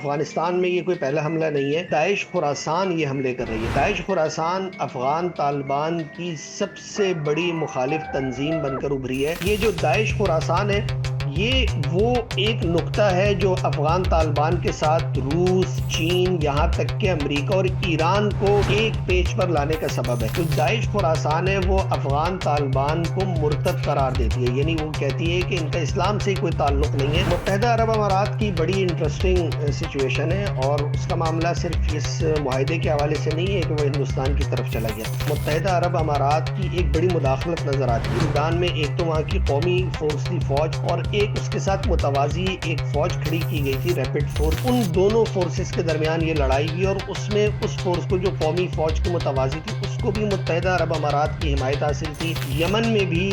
افغانستان میں یہ کوئی پہلا حملہ نہیں ہے۔ داعش خراسان یہ حملے کر رہی ہے۔ داعش خراسان افغان طالبان کی سب سے بڑی مخالف تنظیم بن کر ابھری ہے۔ یہ جو داعش خراسان ہے یہ وہ ایک نقطہ ہے جو افغان طالبان کے ساتھ روس، چین، یہاں تک کہ امریکہ اور ایران کو ایک پیج پر لانے کا سبب ہے۔ جو داعش خراسان ہے وہ افغان طالبان کو مرتد قرار دیتی ہے، یعنی وہ کہتی ہے کہ ان کا اسلام سے کوئی تعلق نہیں ہے۔ متحدہ عرب امارات کی بڑی انٹرسٹنگ سچویشن ہے، اور اس کا معاملہ صرف اس معاہدے کے حوالے سے نہیں ہے کہ وہ ہندوستان کی طرف چلا گیا۔ متحدہ عرب امارات کی ایک بڑی مداخلت نظر آتی ہے سودان میں۔ ایک تو وہاں کی قومی فورس کی فوج، اور ایک اس کے ساتھ متوازی ایک فوج کھڑی کی گئی تھی، ریپڈ فورس۔ ان دونوں فورسز کے درمیان یہ لڑائی ہوئی، اور اس میں اس فورس کو جو قومی فوج کی متوازی تھی اس کو بھی متحدہ عرب امارات کی حمایت حاصل تھی۔ یمن میں بھی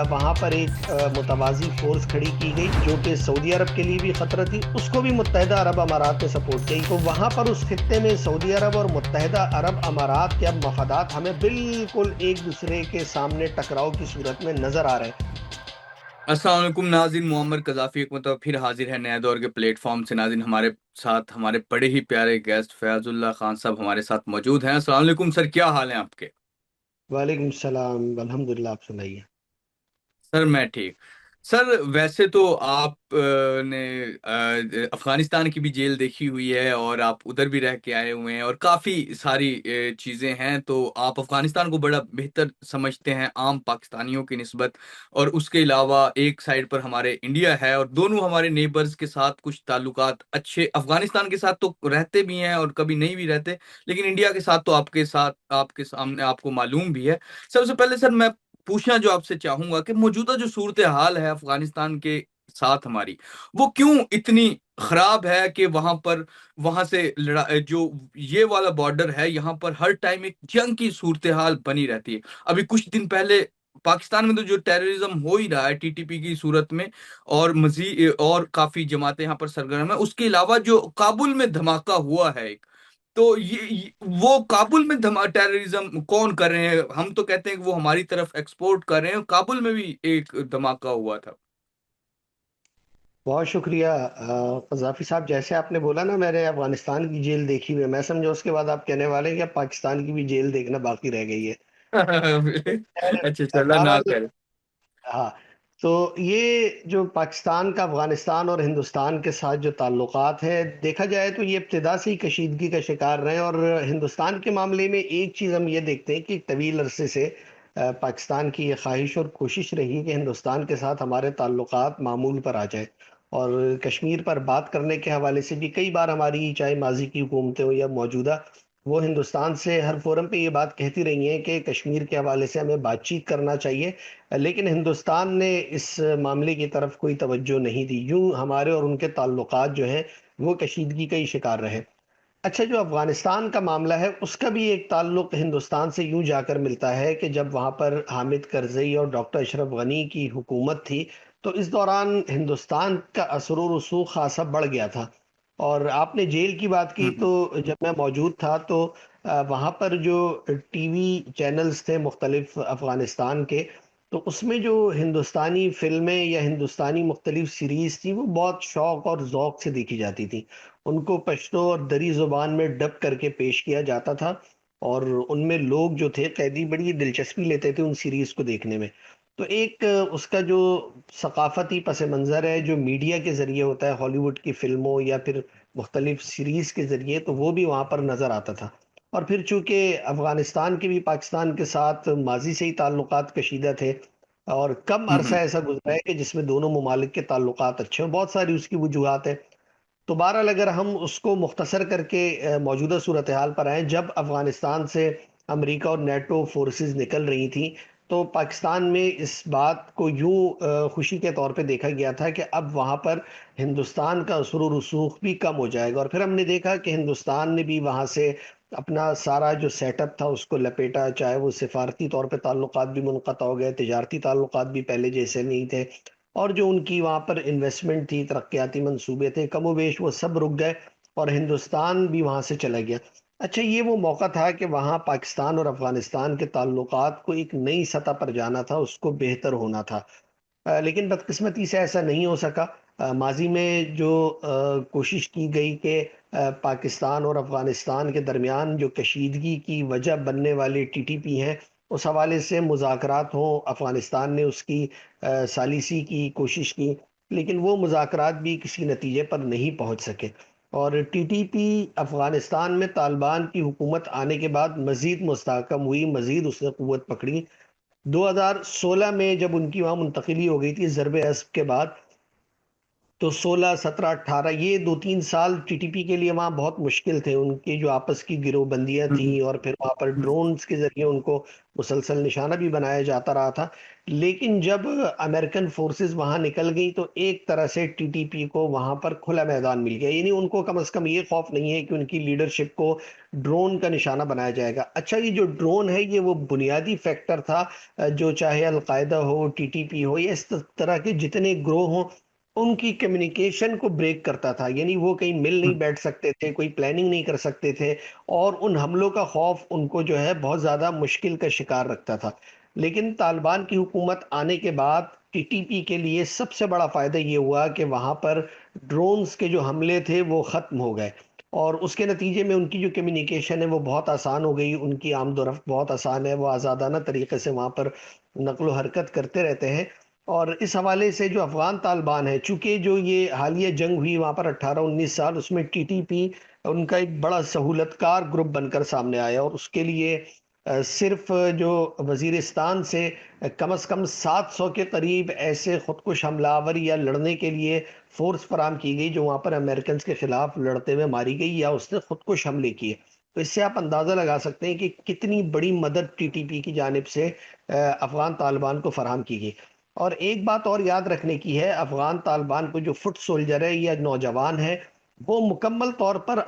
وہاں پر ایک متوازی فورس کھڑی کی گئی جو کہ سعودی عرب کے لیے بھی خطرہ تھی، اس کو بھی متحدہ عرب امارات نے سپورٹ کی۔ تو وہاں پر اس خطے میں سعودی عرب اور متحدہ عرب امارات کے اب مفادات ہمیں بالکل ایک دوسرے کے سامنے ٹکراؤ کی صورت میں نظر آ رہے ہیں۔ السلام علیکم ناظرین، معمر قذافی ایک مرتبہ پھر حاضر ہے نئے دور کے پلیٹ فارم سے۔ ناظرین، ہمارے ساتھ ہمارے بڑے ہی پیارے گیسٹ فیاض اللہ خان صاحب ہمارے ساتھ موجود ہیں۔ السلام علیکم سر، کیا حال ہیں آپ کے؟ وعلیکم السلام، الحمدللہ، آپ سنائیے۔ سر میں ٹھیک۔ سر ویسے تو آپ نے افغانستان کی بھی جیل دیکھی ہوئی ہے، اور آپ ادھر بھی رہ کے آئے ہوئے ہیں، اور کافی ساری چیزیں ہیں، تو آپ افغانستان کو بڑا بہتر سمجھتے ہیں عام پاکستانیوں کی نسبت۔ اور اس کے علاوہ ایک سائڈ پر ہمارے انڈیا ہے، اور دونوں ہمارے نیبرز کے ساتھ کچھ تعلقات اچھے، افغانستان کے ساتھ تو رہتے بھی ہیں اور کبھی نہیں بھی رہتے، لیکن انڈیا کے ساتھ تو آپ کے سامنے آپ کو معلوم بھی ہے۔ سب سے پہلے سر میں پوچھنا جو آپ سے چاہوں گا کہ موجودہ جو صورتحال ہے افغانستان کے ساتھ ہماری، وہ کیوں اتنی خراب ہے کہ وہاں سے جو یہ والا بارڈر ہے، یہاں پر ہر ٹائم ایک جنگ کی صورتحال بنی رہتی ہے۔ ابھی کچھ دن پہلے پاکستان میں تو جو ٹیررزم ہو ہی رہا ہے ٹی ٹی پی کی صورت میں، اور مزید اور کافی جماعتیں یہاں پر سرگرم ہیں، اس کے علاوہ جو کابل میں دھماکہ ہوا ہے ایک، تو وہ کابل میں ٹیررزم کون کر رہے ہیں؟ ہم تو کہتے ہیں کہ وہ ہماری طرف ایکسپورٹ کر رہے ہیں، کابل میں بھی ایک دھماکہ ہوا تھا۔ بہت شکریہ قذافی صاحب۔ جیسے آپ نے بولا نا میں نے افغانستان کی جیل دیکھی ہوئی ہے، میں سمجھا اس کے بعد آپ کہنے والے ہیں کہ اب پاکستان کی بھی جیل دیکھنا باقی رہ گئی ہے۔ اچھا چلا نہ بہرحال کرے۔ ہاں، تو یہ جو پاکستان کا افغانستان اور ہندوستان کے ساتھ جو تعلقات ہیں، دیکھا جائے تو یہ ابتدا سے ہی کشیدگی کا شکار رہے ہیں۔ اور ہندوستان کے معاملے میں ایک چیز ہم یہ دیکھتے ہیں کہ ایک طویل عرصے سے پاکستان کی یہ خواہش اور کوشش رہی کہ ہندوستان کے ساتھ ہمارے تعلقات معمول پر آ جائے، اور کشمیر پر بات کرنے کے حوالے سے بھی کئی بار ہماری چاہے ماضی کی حکومتیں ہوں یا موجودہ، وہ ہندوستان سے ہر فورم پہ یہ بات کہتی رہی ہیں کہ کشمیر کے حوالے سے ہمیں بات چیت کرنا چاہیے، لیکن ہندوستان نے اس معاملے کی طرف کوئی توجہ نہیں دی۔ یوں ہمارے اور ان کے تعلقات جو ہیں وہ کشیدگی کا ہی شکار رہے۔ اچھا، جو افغانستان کا معاملہ ہے اس کا بھی ایک تعلق ہندوستان سے یوں جا کر ملتا ہے کہ جب وہاں پر حامد کرزئی اور ڈاکٹر اشرف غنی کی حکومت تھی تو اس دوران ہندوستان کا اثر و رسوخ خاصا بڑھ گیا تھا۔ اور آپ نے جیل کی بات کی، تو جب میں موجود تھا تو وہاں پر جو ٹی وی چینلز تھے مختلف افغانستان کے، تو اس میں جو ہندوستانی فلمیں یا ہندوستانی مختلف سیریز تھی وہ بہت شوق اور ذوق سے دیکھی جاتی تھی۔ ان کو پشتو اور دری زبان میں ڈب کر کے پیش کیا جاتا تھا، اور ان میں لوگ جو تھے قیدی بڑی دلچسپی لیتے تھے ان سیریز کو دیکھنے میں۔ تو ایک اس کا جو ثقافتی پس منظر ہے جو میڈیا کے ذریعے ہوتا ہے، ہالی ووڈ کی فلموں یا پھر مختلف سیریز کے ذریعے، تو وہ بھی وہاں پر نظر آتا تھا۔ اور پھر چونکہ افغانستان کے بھی پاکستان کے ساتھ ماضی سے ہی تعلقات کشیدہ تھے، اور کم عرصہ ایسا گزرا ہے کہ جس میں دونوں ممالک کے تعلقات اچھے ہیں، بہت ساری اس کی وجوہات ہیں۔ تو بہرحال اگر ہم اس کو مختصر کر کے موجودہ صورتحال پر آئیں، جب افغانستان سے امریکہ اور نیٹو فورسز نکل رہی تھیں تو پاکستان میں اس بات کو یوں خوشی کے طور پہ دیکھا گیا تھا کہ اب وہاں پر ہندوستان کا اثر و رسوخ بھی کم ہو جائے گا۔ اور پھر ہم نے دیکھا کہ ہندوستان نے بھی وہاں سے اپنا سارا جو سیٹ اپ تھا اس کو لپیٹا، چاہے وہ سفارتی طور پہ تعلقات بھی منقطع ہو گئے، تجارتی تعلقات بھی پہلے جیسے نہیں تھے، اور جو ان کی وہاں پر انویسٹمنٹ تھی، ترقیاتی منصوبے تھے، کم و بیش وہ سب رک گئے، اور ہندوستان بھی وہاں سے چلا گیا۔ اچھا، یہ وہ موقع تھا کہ وہاں پاکستان اور افغانستان کے تعلقات کو ایک نئی سطح پر جانا تھا، اس کو بہتر ہونا تھا، لیکن بدقسمتی سے ایسا نہیں ہو سکا۔ ماضی میں جو کوشش کی گئی کہ پاکستان اور افغانستان کے درمیان جو کشیدگی کی وجہ بننے والے ٹی ٹی پی ہیں، اس حوالے سے مذاکرات ہوں، افغانستان نے اس کی ثالثی کی کوشش کی، لیکن وہ مذاکرات بھی کسی نتیجے پر نہیں پہنچ سکے، اور ٹی ٹی پی افغانستان میں طالبان کی حکومت آنے کے بعد مزید مستحکم ہوئی، مزید اس نے قوت پکڑی۔ 2016 میں جب ان کی وہاں منتقلی ہو گئی تھی ضرب اسب کے بعد، تو 16 17 18 یہ 2 3 سال ٹی ٹی پی کے لیے وہاں بہت مشکل تھے، ان کی جو آپس کی گروہ بندیاں تھیں، اور پھر وہاں پر ڈرونز کے ذریعے ان کو مسلسل نشانہ بھی بنایا جاتا رہا تھا۔ لیکن جب امریکن فورسز وہاں نکل گئی تو ایک طرح سے ٹی ٹی پی کو وہاں پر کھلا میدان مل گیا، یعنی ان کو کم از کم یہ خوف نہیں ہے کہ ان کی لیڈرشپ کو ڈرون کا نشانہ بنایا جائے گا۔ اچھا، یہ جو ڈرون ہے یہ وہ بنیادی فیکٹر تھا جو چاہے القاعدہ ہو، ٹی ٹی پی ہو، یا اس طرح کے جتنے گروہ ہوں، ان کی کمیونیکیشن کو بریک کرتا تھا، یعنی وہ کہیں مل نہیں بیٹھ سکتے تھے، کوئی پلاننگ نہیں کر سکتے تھے، اور ان حملوں کا خوف ان کو جو ہے بہت زیادہ مشکل کا شکار رکھتا تھا۔ لیکن طالبان کی حکومت آنے کے بعد ٹی ٹی پی کے لیے سب سے بڑا فائدہ یہ ہوا کہ وہاں پر ڈرونز کے جو حملے تھے وہ ختم ہو گئے، اور اس کے نتیجے میں ان کی جو کمیونیکیشن ہے وہ بہت آسان ہو گئی، ان کی آمد و رفت بہت آسان ہے، وہ آزادانہ طریقے سے وہاں پر نقل و حرکت کرتے رہتے ہیں۔ اور اس حوالے سے جو افغان طالبان ہے، چونکہ جو یہ حالیہ جنگ ہوئی وہاں پر 18 19 سال، اس میں ٹی ٹی پی ان کا ایک بڑا سہولت کار گروپ بن کر سامنے آیا، اور اس کے لیے صرف جو وزیرستان سے کم از کم 700 کے قریب ایسے خودکش حملہ آور یا لڑنے کے لیے فورس فراہم کی گئی جو وہاں پر امریکنز کے خلاف لڑتے ہوئے ماری گئی یا اس نے خودکش حملے کیے۔ تو اس سے آپ اندازہ لگا سکتے ہیں کہ کتنی بڑی مدد ٹی ٹی پی کی جانب سے افغان طالبان کو فراہم کی گئی۔ اور ایک بات اور یاد رکھنے کی ہے، افغان طالبان کو جو فٹ سولجر ہے یا نوجوان ہے، وہ مکمل طور پر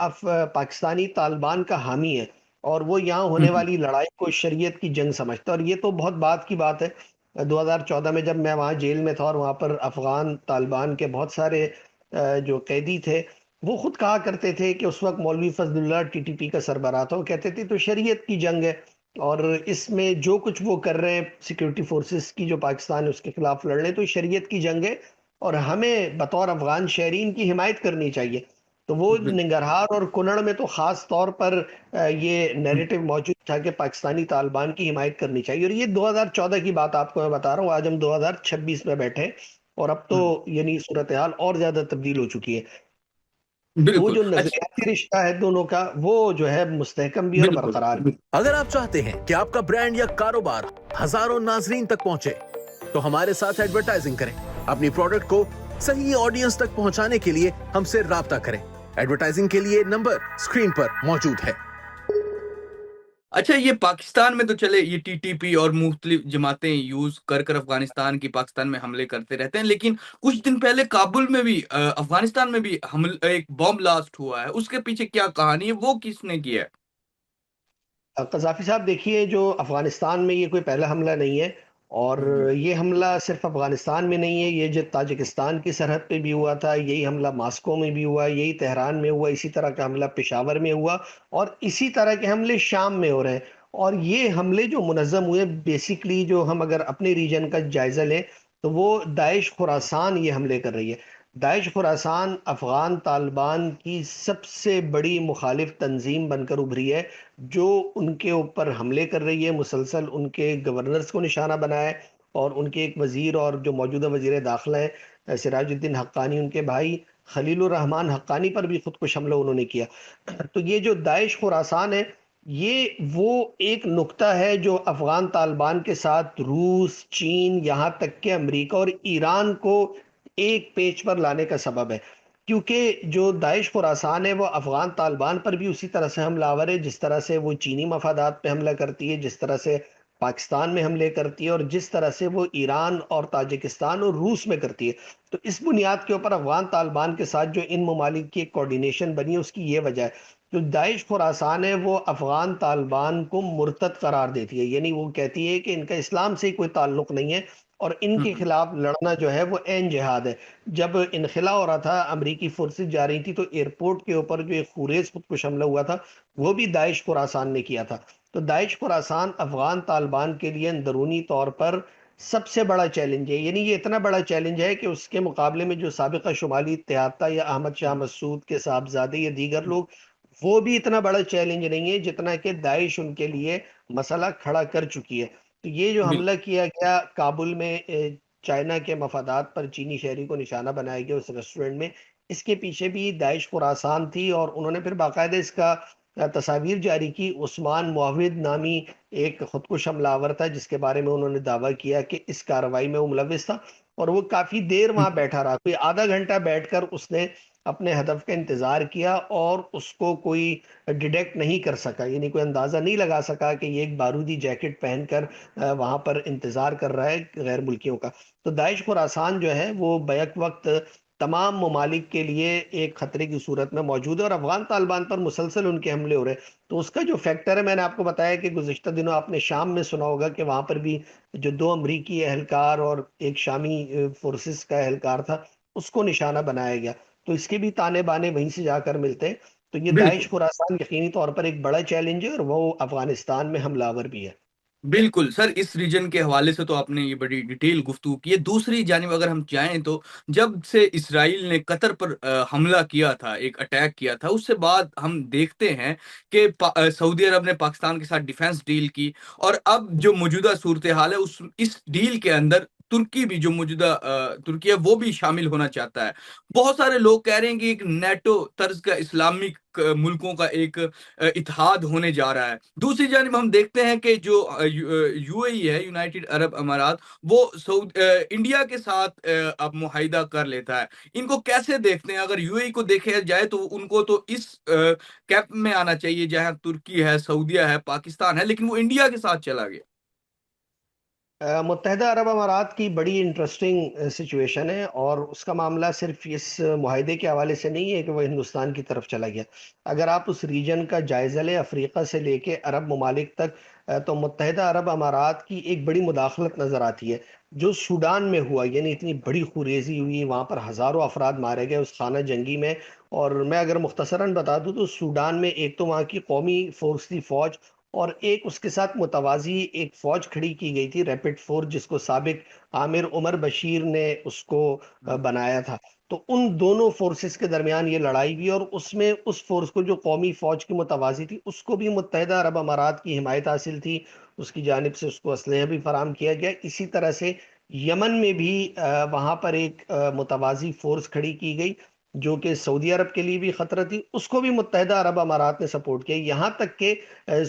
پاکستانی طالبان کا حامی ہے، اور وہ یہاں ہونے والی لڑائی کو شریعت کی جنگ سمجھتا ہے، اور یہ تو بہت بعد کی بات ہے۔ 2014 میں جب میں وہاں جیل میں تھا اور وہاں پر افغان طالبان کے بہت سارے جو قیدی تھے، وہ خود کہا کرتے تھے کہ اس وقت مولوی فضل اللہ ٹی ٹی پی کا سربراہ تھا، وہ کہتے تھے تو شریعت کی جنگ ہے، اور اس میں جو کچھ وہ کر رہے ہیں سیکیورٹی فورسز کی جو پاکستان ہے اس کے خلاف لڑ رہے ہیں، تو شریعت کی جنگ ہے، اور ہمیں بطور افغان شہرین کی حمایت کرنی چاہیے۔ تو وہ ننگرہار اور کنڑ میں تو خاص طور پر یہ نیریٹو موجود تھا کہ پاکستانی طالبان کی حمایت کرنی چاہیے، اور یہ 2014 کی بات آپ کو میں بتا رہا ہوں، آج ہم 2026 میں بیٹھے ہیں، اور اب تو یعنی صورتحال اور زیادہ تبدیل ہو چکی ہے۔ تو وہ بالکل جو اچھا، نظریاتی رشتہ ہے دونوں کا، وہ جو ہے مستحکم بھی اور بالکل برقرار بھی۔ اگر آپ چاہتے ہیں کہ آپ کا برانڈ یا کاروبار ہزاروں ناظرین تک پہنچے تو ہمارے ساتھ ایڈورٹائزنگ کریں۔ اپنی پروڈکٹ کو صحیح آڈینس تک پہنچانے کے لیے ہم سے رابطہ کریں۔ ایڈورٹائزنگ کے لیے نمبر سکرین پر موجود ہے۔ اچھا، یہ پاکستان میں تو چلے یہ ٹی ٹی پی اور مختلف جماعتیں یوز کر کر افغانستان کی پاکستان میں حملے کرتے رہتے ہیں، لیکن کچھ دن پہلے کابل میں بھی افغانستان میں بھی ایک بم بلاسٹ ہوا ہے، اس کے پیچھے کیا کہانی ہے، وہ کس نے کیا ہے؟ قذافی صاحب دیکھیے، جو افغانستان میں یہ کوئی پہلا حملہ نہیں ہے، اور یہ حملہ صرف افغانستان میں نہیں ہے، یہ جو تاجکستان کی سرحد پہ بھی ہوا تھا، یہی حملہ ماسکو میں بھی ہوا، یہی تہران میں ہوا، اسی طرح کا حملہ پشاور میں ہوا، اور اسی طرح کے حملے شام میں ہو رہے ہیں۔ اور یہ حملے جو منظم ہوئے، بیسیکلی جو ہم اگر اپنے ریجن کا جائزہ لیں تو وہ داعش خراسان یہ حملے کر رہی ہے۔ داعش خراسان افغان طالبان کی سب سے بڑی مخالف تنظیم بن کر ابھری ہے، جو ان کے اوپر حملے کر رہی ہے، مسلسل ان کے گورنرز کو نشانہ بنایا ہے، اور ان کے ایک وزیر اور جو موجودہ وزیر داخلہ ہیں سراج الدین حقانی، ان کے بھائی خلیل الرحمان حقانی پر بھی خودکش حملہ انہوں نے کیا۔ تو یہ جو داعش خراسان ہے، یہ وہ ایک نقطہ ہے جو افغان طالبان کے ساتھ روس، چین، یہاں تک کہ امریکہ اور ایران کو ایک پیج پر لانے کا سبب ہے، کیونکہ جو داعش خراسان ہے وہ افغان طالبان پر بھی اسی طرح سے حملہ آور ہے جس طرح سے وہ چینی مفادات پہ حملہ کرتی ہے، جس طرح سے پاکستان میں حملے کرتی ہے، اور جس طرح سے وہ ایران اور تاجکستان اور روس میں کرتی ہے۔ تو اس بنیاد کے اوپر افغان طالبان کے ساتھ جو ان ممالک کی ایک کوارڈینیشن بنی ہے، اس کی یہ وجہ ہے۔ جو داعش خراسان ہے وہ افغان طالبان کو مرتد قرار دیتی ہے، یعنی وہ کہتی ہے کہ ان کا اسلام سے کوئی تعلق نہیں ہے، اور ان کے خلاف لڑنا جو ہے وہ عین جہاد ہے۔ جب انخلا ہو رہا تھا، امریکی فورسز جا رہی تھی، تو ایئرپورٹ کے اوپر جو ایک خوریز خودکش حملہ ہوا تھا وہ بھی داعش خراسان نے کیا تھا۔ تو داعش خراسان افغان طالبان کے لیے اندرونی طور پر سب سے بڑا چیلنج ہے، یعنی یہ اتنا بڑا چیلنج ہے کہ اس کے مقابلے میں جو سابقہ شمالی اتحاد تھا یا احمد شاہ مسعود کے صاحبزادے یا دیگر لوگ، وہ بھی اتنا بڑا چیلنج نہیں ہے جتنا کہ داعش ان کے لیے مسئلہ کھڑا کر چکی ہے۔ تو یہ جو حملہ بالکل کیا گیا کابل میں، چائنا کے مفادات پر چینی شہری کو نشانہ بنایا گیا اس ریسٹورنٹ میں، اس کے پیچھے بھی داعش خراسان تھی، اور انہوں نے پھر باقاعدہ اس کا تصاویر جاری کی۔ عثمان معاہد نامی ایک خودکش حملہ آور تھا جس کے بارے میں انہوں نے دعویٰ کیا کہ اس کارروائی میں وہ ملوث تھا، اور وہ کافی دیر وہاں بیٹھا رہا، کوئی آدھا گھنٹہ بیٹھ کر اس نے اپنے ہدف کا انتظار کیا، اور اس کو کوئی ڈیٹیکٹ نہیں کر سکا، یعنی کوئی اندازہ نہیں لگا سکا کہ یہ ایک بارودی جیکٹ پہن کر وہاں پر انتظار کر رہا ہے غیر ملکیوں کا۔ تو داعش خراسان جو ہے وہ بیک وقت تمام ممالک کے لیے ایک خطرے کی صورت میں موجود ہے، اور افغان طالبان پر مسلسل ان کے حملے ہو رہے ہیں۔ تو اس کا جو فیکٹر ہے، میں نے آپ کو بتایا کہ گزشتہ دنوں آپ نے شام میں سنا ہوگا کہ وہاں پر بھی جو 2 امریکی اہلکار اور ایک شامی فورسز کا اہلکار تھا، اس کو نشانہ بنایا گیا۔ تو اس کے بھی تانے بانے وہیں سے جا کر ملتے ہیں۔ تو یہ بالکل داعش خراسان یقینی طور پر ایک بڑا چیلنج ہے، اور وہ افغانستان میں حملہ آور بھی ہے۔ بالکل سر، اس ریجن کے حوالے سے تو آپ نے یہ بڑی ڈیٹیل گفتگو کی ہے۔ دوسری جانب اگر ہم جائیں تو جب سے اسرائیل نے قطر پر حملہ کیا تھا، ایک اٹیک کیا تھا، اس سے بعد ہم دیکھتے ہیں کہ سعودی عرب نے پاکستان کے ساتھ ڈیفنس ڈیل کی، اور اب جو موجودہ صورتحال ہے اس ڈیل کے اندر ترکی بھی، جو موجودہ ترکی ہے، وہ بھی شامل ہونا چاہتا ہے۔ بہت سارے لوگ کہہ رہے ہیں کہ ایک نیٹو طرز کا اسلامک ملکوں کا ایک اتحاد ہونے جا رہا ہے۔ دوسری جانب ہم دیکھتے ہیں کہ جو یو اے ای ہے، یونائٹڈ عرب امارات، وہ انڈیا کے ساتھ اب معاہدہ کر لیتا ہے۔ ان کو کیسے دیکھتے ہیں؟ اگر یو اے ای کو دیکھا جائے تو ان کو تو اس کیمپ میں آنا چاہیے جہاں ترکی ہے، سعودیہ ہے، پاکستان ہے، لیکن وہ انڈیا کے ساتھ چلا گیا۔ متحدہ عرب امارات کی بڑی انٹرسٹنگ سچویشن ہے، اور اس کا معاملہ صرف اس معاہدے کے حوالے سے نہیں ہے کہ وہ ہندوستان کی طرف چلا گیا۔ اگر آپ اس ریجن کا جائزہ لیں، افریقہ سے لے کے عرب ممالک تک، تو متحدہ عرب امارات کی ایک بڑی مداخلت نظر آتی ہے۔ جو سوڈان میں ہوا، یعنی اتنی بڑی خونریزی ہوئی، وہاں پر ہزاروں افراد مارے گئے اس خانہ جنگی میں، اور میں اگر مختصراً بتا دوں تو سوڈان میں ایک تو وہاں کی قومی فورس تھی، فوج، اور ایک اس کے ساتھ متوازی ایک فوج کھڑی کی گئی تھی، ریپڈ فورس، جس کو سابق عامر عمر بشیر نے اس کو بنایا تھا۔ تو ان دونوں فورسز کے درمیان یہ لڑائی ہوئی، اور اس میں اس فورس کو، جو قومی فوج کی متوازی تھی، اس کو بھی متحدہ عرب امارات کی حمایت حاصل تھی، اس کی جانب سے اس کو اسلحہ بھی فراہم کیا گیا۔ اسی طرح سے یمن میں بھی وہاں پر ایک متوازی فورس کھڑی کی گئی جو کہ سعودی عرب کے لیے بھی خطرہ تھی، اس کو بھی متحدہ عرب امارات نے سپورٹ کیا، یہاں تک کہ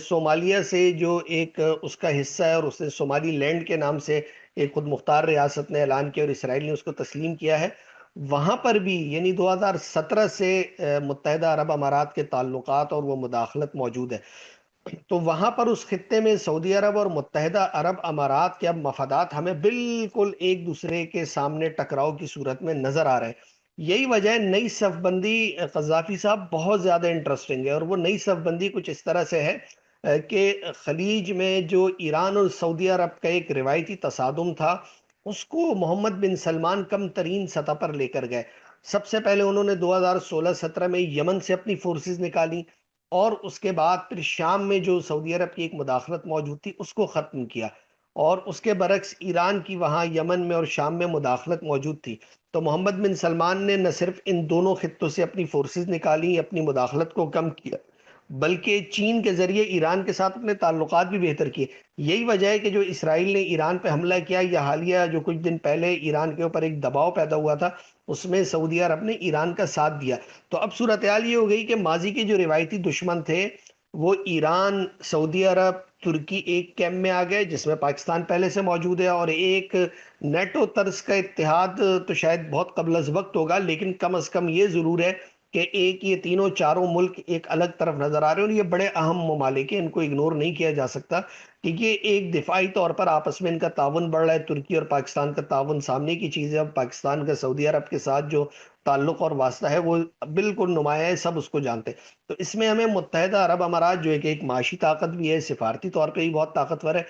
صومالیہ سے جو ایک اس کا حصہ ہے، اور اس نے صومالی لینڈ کے نام سے ایک خود مختار ریاست نے اعلان کیا، اور اسرائیل نے اس کو تسلیم کیا ہے، وہاں پر بھی یعنی 2017 سے متحدہ عرب امارات کے تعلقات اور وہ مداخلت موجود ہے۔ تو وہاں پر اس خطے میں سعودی عرب اور متحدہ عرب امارات کے اب مفادات ہمیں بالکل ایک دوسرے کے سامنے ٹکراؤ کی صورت میں نظر آ رہے ہیں۔ یہی وجہ ہے نئی صف بندی، قذافی صاحب بہت زیادہ انٹرسٹنگ ہے، اور وہ نئی صف بندی کچھ اس طرح سے ہے کہ خلیج میں جو ایران اور سعودی عرب کا ایک روایتی تصادم تھا، اس کو محمد بن سلمان کم ترین سطح پر لے کر گئے۔ سب سے پہلے انہوں نے 2016-17 میں یمن سے اپنی فورسز نکالی، اور اس کے بعد پھر شام میں جو سعودی عرب کی ایک مداخلت موجود تھی اس کو ختم کیا، اور اس کے برعکس ایران کی وہاں یمن میں اور شام میں مداخلت موجود تھی۔ تو محمد بن سلمان نے نہ صرف ان دونوں خطوں سے اپنی فورسز نکالی، اپنی مداخلت کو کم کیا، بلکہ چین کے ذریعے ایران کے ساتھ اپنے تعلقات بھی بہتر کیے۔ یہی وجہ ہے کہ جو اسرائیل نے ایران پہ حملہ کیا، یا حالیہ جو کچھ دن پہلے ایران کے اوپر ایک دباؤ پیدا ہوا تھا، اس میں سعودی عرب نے ایران کا ساتھ دیا۔ تو اب صورتحال یہ ہو گئی کہ ماضی کے جو روایتی دشمن تھے، وہ ایران، سعودی عرب، ترکی ایک کیمپ میں آ گئے جس میں پاکستان پہلے سے موجود ہے، اور ایک نیٹو طرز کا اتحاد تو شاید بہت قبل از وقت ہوگا، لیکن کم از کم یہ ضرور ہے کہ ایک یہ تینوں چاروں ملک ایک الگ طرف نظر آ رہے ہیں، اور یہ بڑے اہم ممالک ہیں، ان کو اگنور نہیں کیا جا سکتا، کیونکہ ایک دفاعی طور پر آپس میں ان کا تعاون بڑھ رہا ہے۔ ترکی اور پاکستان کا تعاون سامنے کی چیز ہے، اب پاکستان کا سعودی عرب کے ساتھ جو تعلق اور واسطہ ہے وہ بالکل نمایاں ہے، سب اس کو جانتے ہیں۔ تو اس میں ہمیں متحدہ عرب امارات، جو ایک معاشی طاقت بھی ہے، سفارتی طور پہ بھی بہت طاقتور ہے،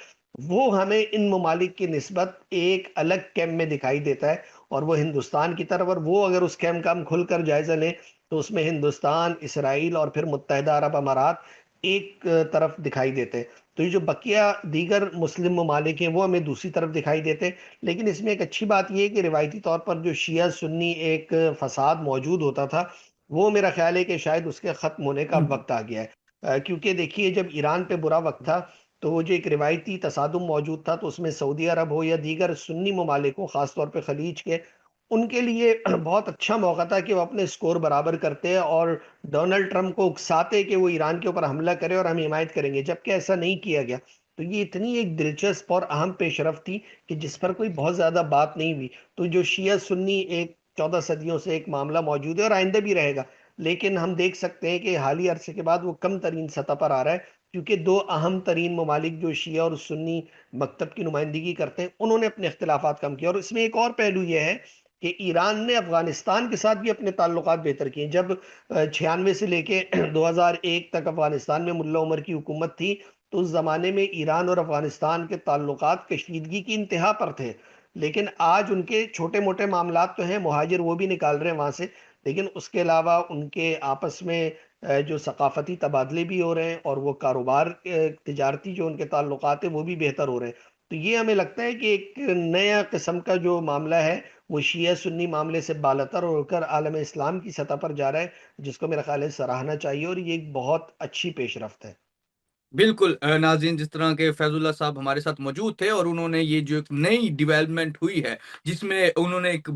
وہ ہمیں ان ممالک کی نسبت ایک الگ کیمپ میں دکھائی دیتا ہے، اور وہ ہندوستان کی طرف، اور وہ اگر اس کیمپ کا ہم کھل کر جائزہ لیں تو اس میں ہندوستان، اسرائیل اور پھر متحدہ عرب امارات ایک طرف دکھائی دیتے ہیں۔ تو یہ جو بقیہ دیگر مسلم ممالک ہیں وہ ہمیں دوسری طرف دکھائی دیتے ہیں. لیکن اس میں ایک اچھی بات یہ ہے کہ روایتی طور پر جو شیعہ سنی ایک فساد موجود ہوتا تھا، وہ میرا خیال ہے کہ شاید اس کے ختم ہونے کا وقت آ گیا ہے. کیونکہ دیکھیے جب ایران پہ برا وقت تھا تو وہ جو ایک روایتی تصادم موجود تھا، تو اس میں سعودی عرب ہو یا دیگر سنی ممالک ہو، خاص طور پہ خلیج کے، ان کے لیے بہت اچھا موقع تھا کہ وہ اپنے سکور برابر کرتے اور ڈونلڈ ٹرمپ کو اکساتے کہ وہ ایران کے اوپر حملہ کرے اور ہم حمایت کریں گے، جبکہ ایسا نہیں کیا گیا. تو یہ اتنی ایک دلچسپ اور اہم پیش رفت تھی کہ جس پر کوئی بہت زیادہ بات نہیں ہوئی. تو جو شیعہ سنی ایک 14 صدیوں سے ایک معاملہ موجود ہے اور آئندہ بھی رہے گا، لیکن ہم دیکھ سکتے ہیں کہ حالی عرصے کے بعد وہ کم ترین سطح پر آ رہا ہے، کیونکہ دو اہم ترین ممالک جو شیعہ اور سنی مکتب کی نمائندگی کرتے ہیں، انہوں نے اپنے اختلافات کم کیے. اور اس میں ایک اور پہلو یہ ہے کہ ایران نے افغانستان کے ساتھ بھی اپنے تعلقات بہتر کیے. جب 96 سے لے کے 2001 تک افغانستان میں ملا عمر کی حکومت تھی، تو اس زمانے میں ایران اور افغانستان کے تعلقات کشیدگی کی انتہا پر تھے. لیکن آج ان کے چھوٹے موٹے معاملات تو ہیں، مہاجر وہ بھی نکال رہے ہیں وہاں سے، لیکن اس کے علاوہ ان کے آپس میں جو ثقافتی تبادلے بھی ہو رہے ہیں، اور وہ کاروبار تجارتی جو ان کے تعلقات ہیں وہ بھی بہتر ہو رہے ہیں. تو یہ ہمیں لگتا ہے کہ ایک نیا قسم کا جو معاملہ ہے وہ شیعہ سنی معاملے سے بالاتر ہو کر عالم اسلام کی سطح پر جا رہا ہے، جس کو میرا خیال ہے سراہنا چاہیے، اور یہ ایک بہت اچھی پیش رفت ہے. بالکل ناظرین، جس طرح کے فیض اللہ صاحب ہمارے ساتھ موجود تھے اور انہوں نے یہ جو ایک نئی ڈیولپمنٹ ہوئی ہے جس میں انہوں نے ایک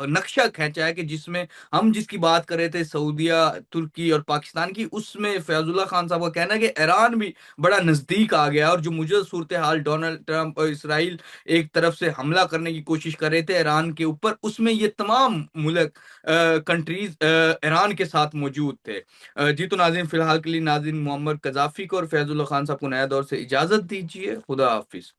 نقشہ کھینچا ہے کہ جس میں ہم جس کی بات کر رہے تھے سعودیہ، ترکی اور پاکستان کی، اس میں فیض اللہ خان صاحب کا کہنا ہے کہ ایران بھی بڑا نزدیک آ گیا، اور جو مجھے صورتحال ڈونلڈ ٹرمپ اور اسرائیل ایک طرف سے حملہ کرنے کی کوشش کر رہے تھے ایران کے اوپر، اس میں یہ تمام ملک کنٹریز ایران کے ساتھ موجود تھے. جی تو ناظرین، فی الحال کے لیے ناظرین محمد قذافی کو اور فیض اللہ خان صاحب کو نیا دور سے اجازت دیجیے. خدا حافظ.